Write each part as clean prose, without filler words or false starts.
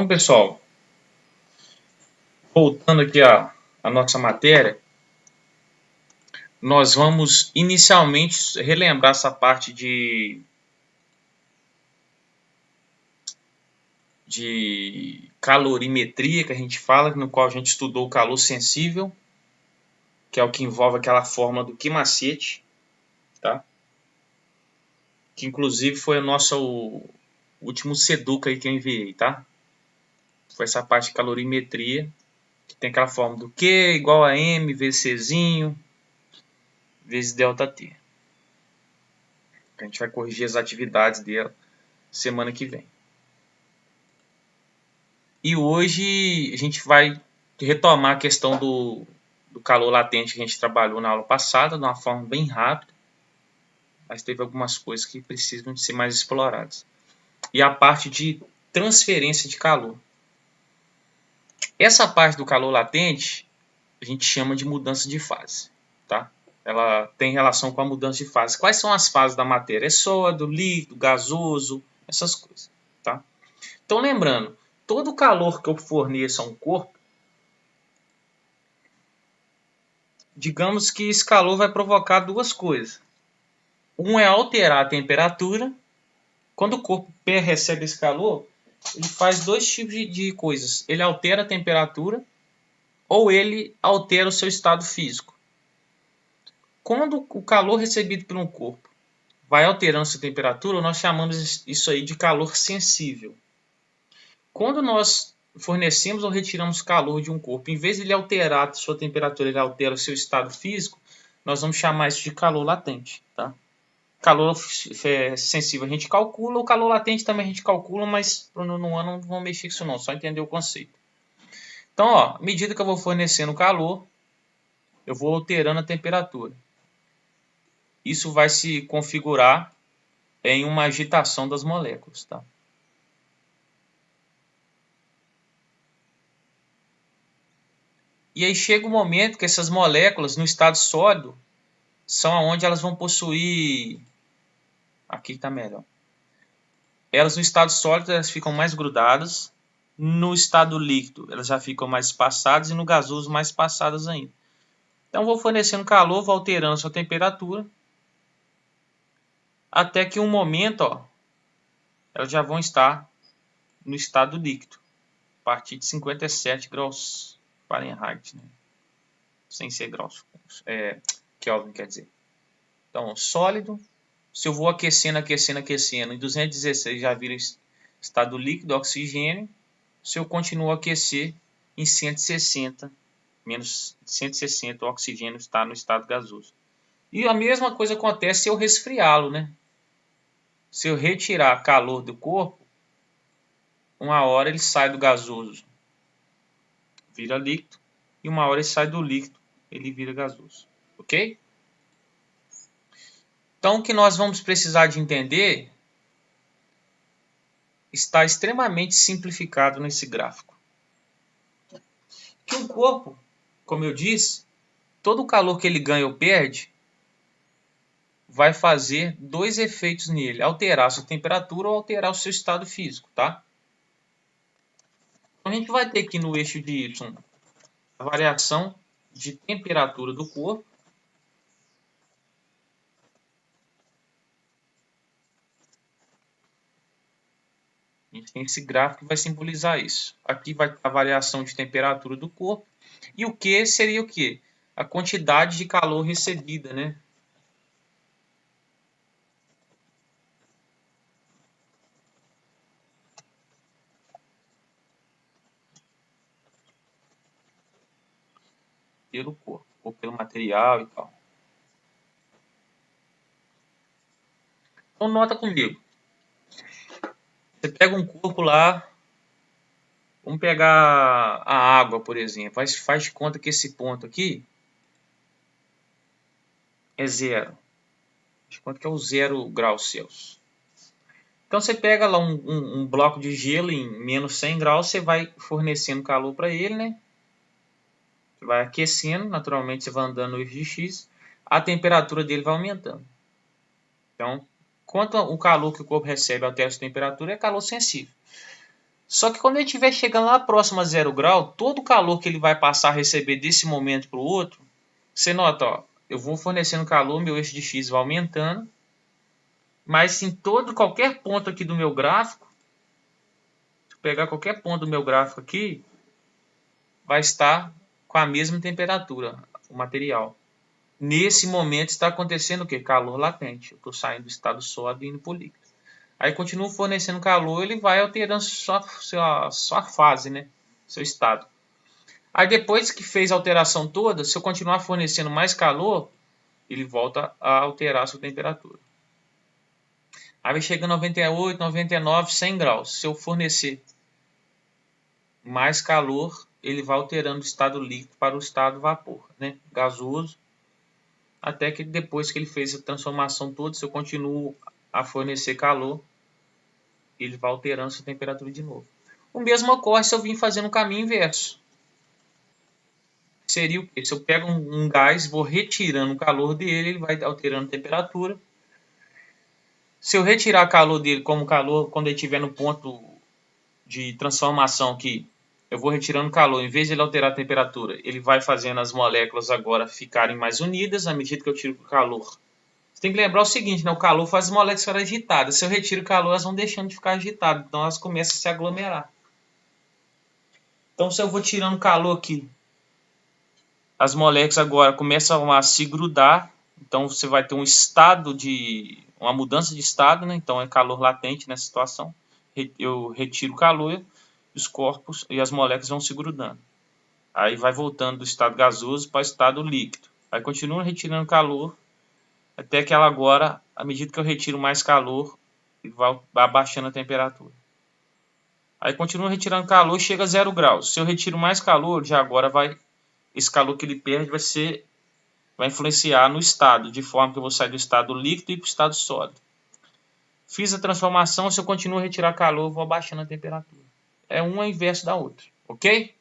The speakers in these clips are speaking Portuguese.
Então, pessoal, voltando aqui à nossa matéria, nós vamos inicialmente relembrar essa parte de calorimetria que a gente fala, no qual a gente estudou o calor sensível, que é o que envolve aquela fórmula do Quimacete, tá? Que inclusive foi o nosso último Seduca aí que eu enviei, tá? Foi essa parte de calorimetria, que tem aquela fórmula do Q igual a M vezes Czinho vezes ΔT. A gente vai corrigir as atividades dela semana que vem. E hoje a gente vai retomar a questão do calor latente que a gente trabalhou na aula passada, de uma forma bem rápida, mas teve algumas coisas que precisam de ser mais exploradas. E a parte de transferência de calor. Essa parte do calor latente a gente chama de mudança de fase, tá? Ela tem relação com a mudança de fase. Quais são as fases da matéria? É sólido, líquido, gasoso, essas coisas, tá? Então, lembrando, todo o calor que eu forneço a um corpo, digamos que esse calor vai provocar duas coisas. Um é alterar a temperatura. Quando o corpo recebe esse calor, ele faz dois tipos de coisas. Ele altera a temperatura ou ele altera o seu estado físico. Quando o calor recebido por um corpo vai alterando sua temperatura, nós chamamos isso aí de calor sensível. Quando nós fornecemos ou retiramos calor de um corpo, em vez de ele alterar a sua temperatura, ele altera o seu estado físico, nós vamos chamar isso de calor latente, tá? Calor sensível a gente calcula, o calor latente também a gente calcula, mas no ano não vamos mexer com isso não, só entender o conceito. Então, ó, à medida que eu vou fornecendo calor, eu vou alterando a temperatura. Isso vai se configurar em uma agitação das moléculas, tá? E aí chega o momento que essas moléculas no estado sólido são onde elas vão possuir... Aqui está melhor. Elas no estado sólido elas ficam mais grudadas, no estado líquido elas já ficam mais espaçadas e no gasoso mais espaçadas ainda. Então vou fornecendo calor, vou alterando a sua temperatura, até que um momento, ó, elas já vão estar no estado líquido, a partir de 57 graus Fahrenheit, né? Sem ser graus, Kelvin quer dizer. Então, sólido, se eu vou aquecendo, em 216 já vira estado líquido, oxigênio. Se eu continuo a aquecer, em 160, menos 160, o oxigênio está no estado gasoso. E a mesma coisa acontece se eu resfriá-lo, né? Se eu retirar calor do corpo, uma hora ele sai do gasoso, vira líquido, e uma hora ele sai do líquido, ele vira gasoso. Ok? Então, o que nós vamos precisar de entender está extremamente simplificado nesse gráfico. Que o corpo, como eu disse, todo o calor que ele ganha ou perde vai fazer dois efeitos nele: alterar a sua temperatura ou alterar o seu estado físico, tá? Então, a gente vai ter aqui no eixo de Y a variação de temperatura do corpo. A gente tem esse gráfico que vai simbolizar isso. Aqui vai a variação de temperatura do corpo. E o Q seria o quê? A quantidade de calor recebida, né? Pelo corpo, ou pelo material e tal. Então nota comigo. Você pega um corpo lá, vamos pegar a água, por exemplo. Faz de conta que esse ponto aqui é zero. Faz de conta que é o 0 graus Celsius. Então você pega lá um bloco de gelo em menos 100 graus, você vai fornecendo calor para ele, né? Você vai aquecendo, naturalmente você vai andando no eixo de X, a temperatura dele vai aumentando. Então, quanto o calor que o corpo recebe altera a temperatura, é calor sensível. Só que quando ele estiver chegando lá próximo a 0 grau, todo o calor que ele vai passar a receber desse momento para o outro, você nota, ó, eu vou fornecendo calor, meu eixo de X vai aumentando, mas em qualquer ponto aqui do meu gráfico, se eu pegar qualquer ponto do meu gráfico aqui, vai estar com a mesma temperatura, o material. Nesse momento está acontecendo o quê? Calor latente. Eu estou saindo do estado sólido e indo para o líquido. Aí continua fornecendo calor, ele vai alterando sua fase, né? Seu estado. Aí depois que fez a alteração toda, se eu continuar fornecendo mais calor, ele volta a alterar a sua temperatura. Aí vai chegando a 98, 99, 100 graus. Se eu fornecer mais calor, ele vai alterando o estado líquido para o estado vapor, né? Gasoso. Até que depois que ele fez a transformação toda, se eu continuo a fornecer calor, ele vai alterando sua temperatura de novo. O mesmo ocorre se eu vim fazendo o caminho inverso. Seria o quê? Se eu pego um gás, vou retirando o calor dele, ele vai alterando a temperatura. Se eu retirar o calor dele como calor, quando ele estiver no ponto de transformação que eu vou retirando calor, em vez de ele alterar a temperatura, ele vai fazendo as moléculas agora ficarem mais unidas à medida que eu tiro o calor. Você tem que lembrar o seguinte, né? O calor faz as moléculas ficarem agitadas. Se eu retiro o calor, elas vão deixando de ficar agitadas. Então elas começam a se aglomerar. Então se eu vou tirando calor aqui, as moléculas agora começam a se grudar. Então você vai ter uma mudança de estado, né? Então é calor latente nessa situação. Eu retiro o calor, os corpos e as moléculas vão se grudando. Aí vai voltando do estado gasoso para o estado líquido. Aí continua retirando calor, até que ela agora, à medida que eu retiro mais calor, vai abaixando a temperatura. Aí continua retirando calor e chega a 0 graus. Se eu retiro mais calor, já agora esse calor que ele perde vai influenciar no estado, de forma que eu vou sair do estado líquido e para o estado sólido. Fiz a transformação, se eu continuo a retirar calor, eu vou abaixando a temperatura. É uma inverso da outra, ok?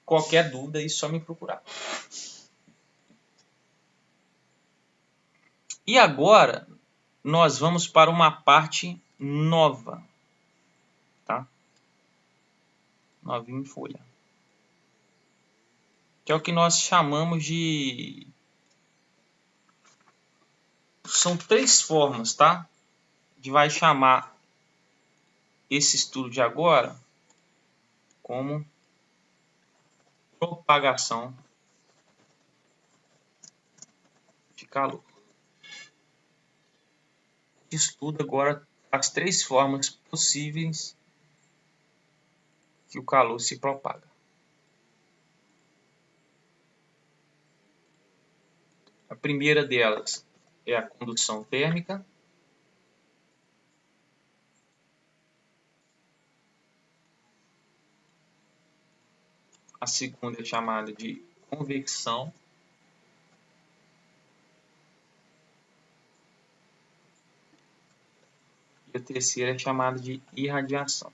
Qualquer dúvida, é só me procurar. E agora, nós vamos para uma parte nova, tá? Novinho em folha. Que é o que nós chamamos de... São 3 formas, tá? A gente vai chamar esse estudo de agora como propagação de calor. Estuda agora as 3 formas possíveis que o calor se propaga. A primeira delas é a condução térmica. A segunda é chamada de convecção. E a terceira é chamada de irradiação.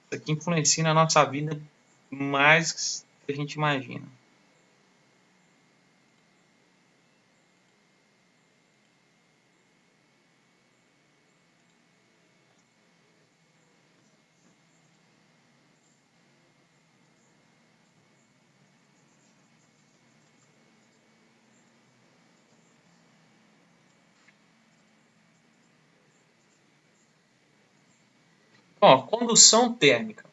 Isso aqui influencia na nossa vida mais do que a gente imagina. Ó, condução térmica.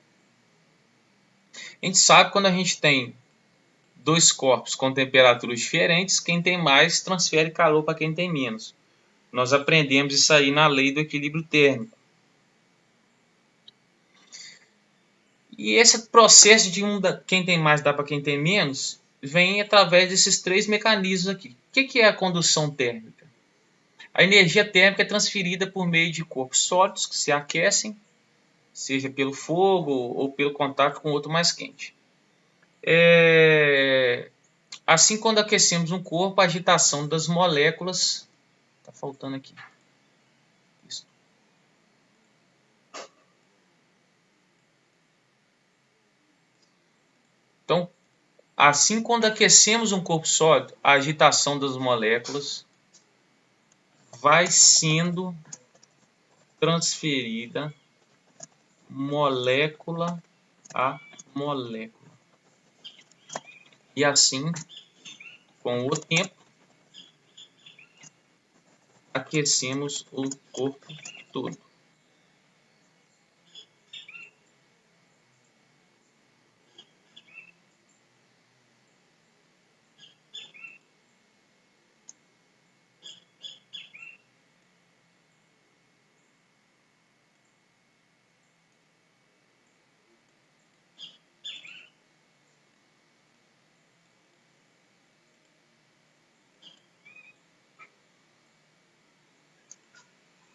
A gente sabe quando a gente tem 2 corpos com temperaturas diferentes, quem tem mais transfere calor para quem tem menos. Nós aprendemos isso aí na lei do equilíbrio térmico. E esse processo de quem tem mais dá para quem tem menos vem através desses 3 mecanismos aqui. O que é a condução térmica? A energia térmica é transferida por meio de corpos sólidos que se aquecem, seja pelo fogo ou pelo contato com outro mais quente. Assim, quando aquecemos um corpo, a agitação das moléculas... Está faltando aqui. Isso. Então, assim, quando aquecemos um corpo sólido, a agitação das moléculas vai sendo transferida molécula a molécula. E assim, com o tempo, aquecemos o corpo todo.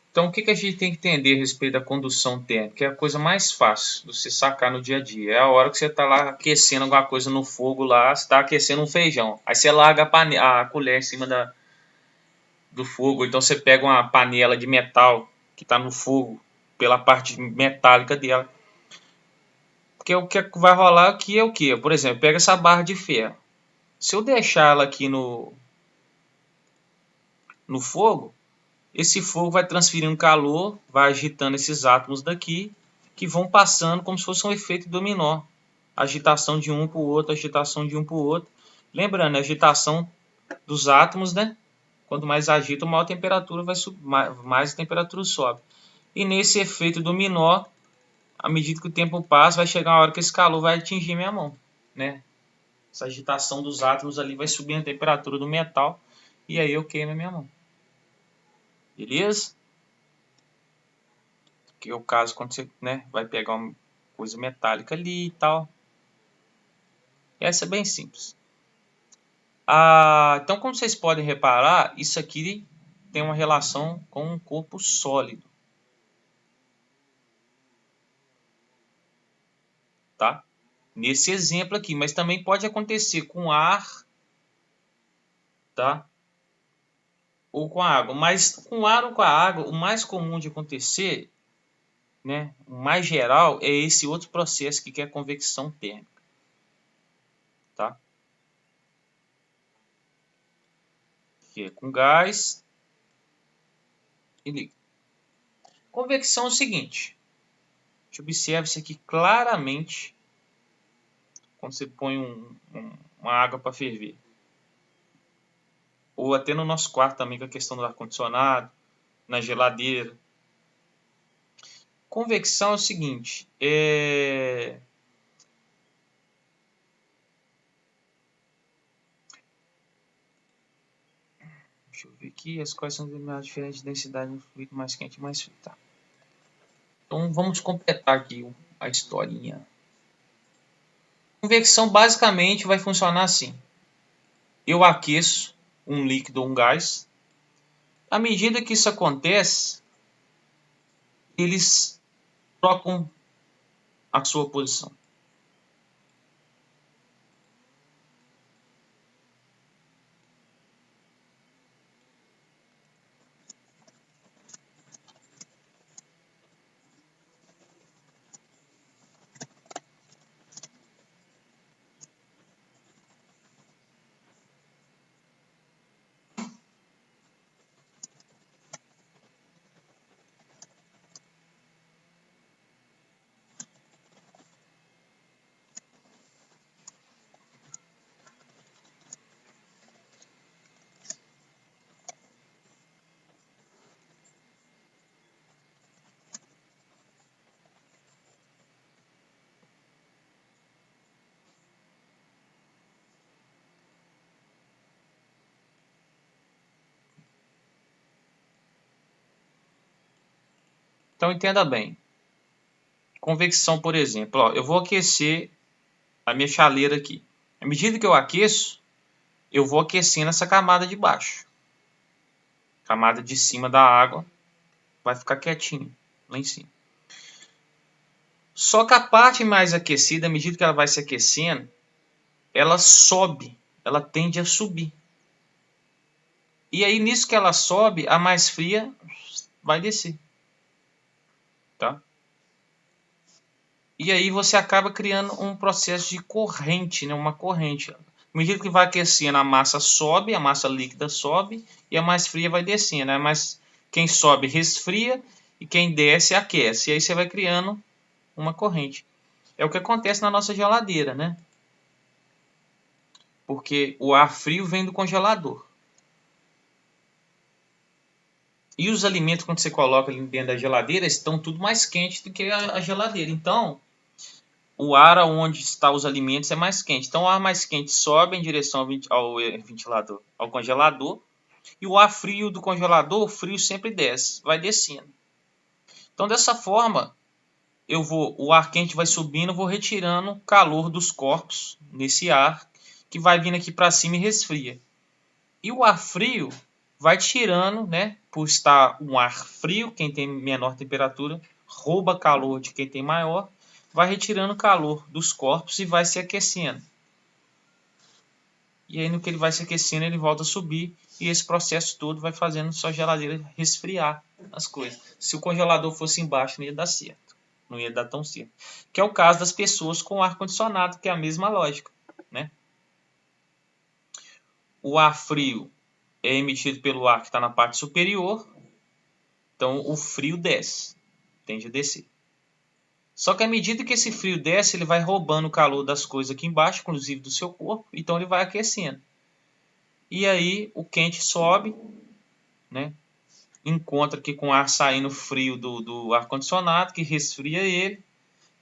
Então, o que a gente tem que entender a respeito da condução térmica? É a coisa mais fácil de você sacar no dia a dia. É a hora que você está lá aquecendo alguma coisa no fogo lá, você está aquecendo um feijão. Aí você larga a colher em cima do fogo. Então você pega uma panela de metal que está no fogo, pela parte metálica dela. Porque o que vai rolar aqui é o que? Por exemplo, pega essa barra de ferro. Se eu deixar ela aqui no fogo, esse fogo vai transferindo calor, vai agitando esses átomos daqui, que vão passando como se fosse um efeito dominó. Agitação de um para o outro, agitação de um para o outro. Lembrando, a agitação dos átomos, né? Quanto mais agita, maior a temperatura vai subir, mais a temperatura sobe. E nesse efeito dominó, à medida que o tempo passa, vai chegar uma hora que esse calor vai atingir minha mão, né? Essa agitação dos átomos ali vai subir a temperatura do metal e aí eu queimo a minha mão. Beleza? Que é o caso quando você, né, vai pegar uma coisa metálica ali e tal. Essa é bem simples. Então, como vocês podem reparar, isso aqui tem uma relação com um corpo sólido. Tá? Nesse exemplo aqui, mas também pode acontecer com ar, tá? Ou com a água. Mas com ar ou com a água, o mais comum de acontecer, né, o mais geral, é esse outro processo que é a convecção térmica. Tá? Que é com gás e líquido. Convecção é o seguinte. A gente observa isso aqui claramente quando você põe uma água para ferver. Ou até no nosso quarto também, com a questão do ar-condicionado, na geladeira. Convecção é o seguinte. Deixa eu ver aqui. Quais são as diferentes densidades do fluido mais quente e mais frio. Tá. Então vamos completar aqui a historinha. Convecção basicamente vai funcionar assim. Eu aqueço um líquido ou um gás. À medida que isso acontece, eles trocam a sua posição. Então entenda bem. Convecção, por exemplo. Ó, eu vou aquecer a minha chaleira aqui. À medida que eu aqueço, eu vou aquecendo essa camada de baixo. A camada de cima da água vai ficar quietinha lá em cima. Só que a parte mais aquecida, à medida que ela vai se aquecendo, ela sobe, ela tende a subir. E aí nisso que ela sobe, a mais fria vai descer. Tá? E aí você acaba criando um processo de corrente, né? Uma corrente. À medida que vai aquecendo, a massa sobe, a massa líquida sobe e a mais fria vai descendo. Né? Mas quem sobe resfria e quem desce aquece. E aí você vai criando uma corrente. É o que acontece na nossa geladeira, né? Porque o ar frio vem do congelador. E os alimentos, quando você coloca ali dentro da geladeira, estão tudo mais quentes do que a geladeira. Então, o ar onde estão os alimentos é mais quente. Então, o ar mais quente sobe em direção ao ventilador, ao congelador. E o ar frio do congelador, o frio sempre desce, vai descendo. Então, dessa forma, o ar quente vai subindo, eu vou retirando o calor dos corpos nesse ar, que vai vindo aqui para cima e resfria. E o ar frio vai tirando, né? Por estar um ar frio, quem tem menor temperatura, rouba calor de quem tem maior, vai retirando calor dos corpos e vai se aquecendo. E aí no que ele vai se aquecendo, ele volta a subir e esse processo todo vai fazendo sua geladeira resfriar as coisas. Se o congelador fosse embaixo, não ia dar certo. Não ia dar tão certo. Que é o caso das pessoas com ar-condicionado, que é a mesma lógica, né? O ar frio é emitido pelo ar que está na parte superior, então o frio desce, tende a descer. Só que à medida que esse frio desce, ele vai roubando o calor das coisas aqui embaixo, inclusive do seu corpo, então ele vai aquecendo. E aí o quente sobe, né? Encontra aqui com o ar saindo frio do ar-condicionado, que resfria ele,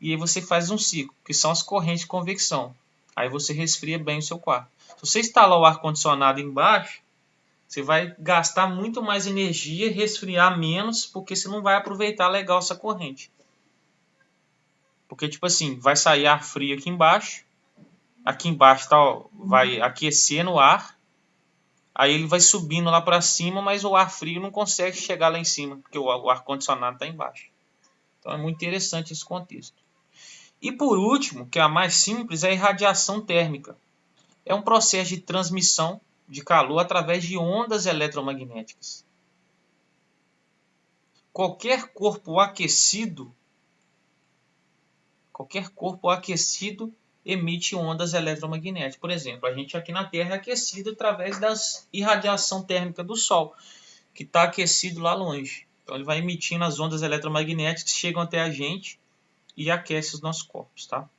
e aí você faz um ciclo, que são as correntes de convecção. Aí você resfria bem o seu quarto. Se você instalar o ar-condicionado embaixo, você vai gastar muito mais energia e resfriar menos, porque você não vai aproveitar legal essa corrente. Porque, tipo assim, vai sair ar frio aqui embaixo tá, ó, vai aquecendo o ar, aí ele vai subindo lá para cima, mas o ar frio não consegue chegar lá em cima, porque o ar-condicionado está embaixo. Então é muito interessante esse contexto. E por último, que é a mais simples, é a irradiação térmica. É um processo de transmissão de calor através de ondas eletromagnéticas. Qualquer corpo aquecido emite ondas eletromagnéticas. Por exemplo, a gente aqui na Terra é aquecido através da irradiação térmica do Sol, que está aquecido lá longe. Então ele vai emitindo as ondas eletromagnéticas que chegam até a gente e aquecem os nossos corpos, tá?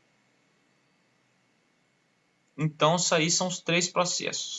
Então, isso aí são os 3 processos.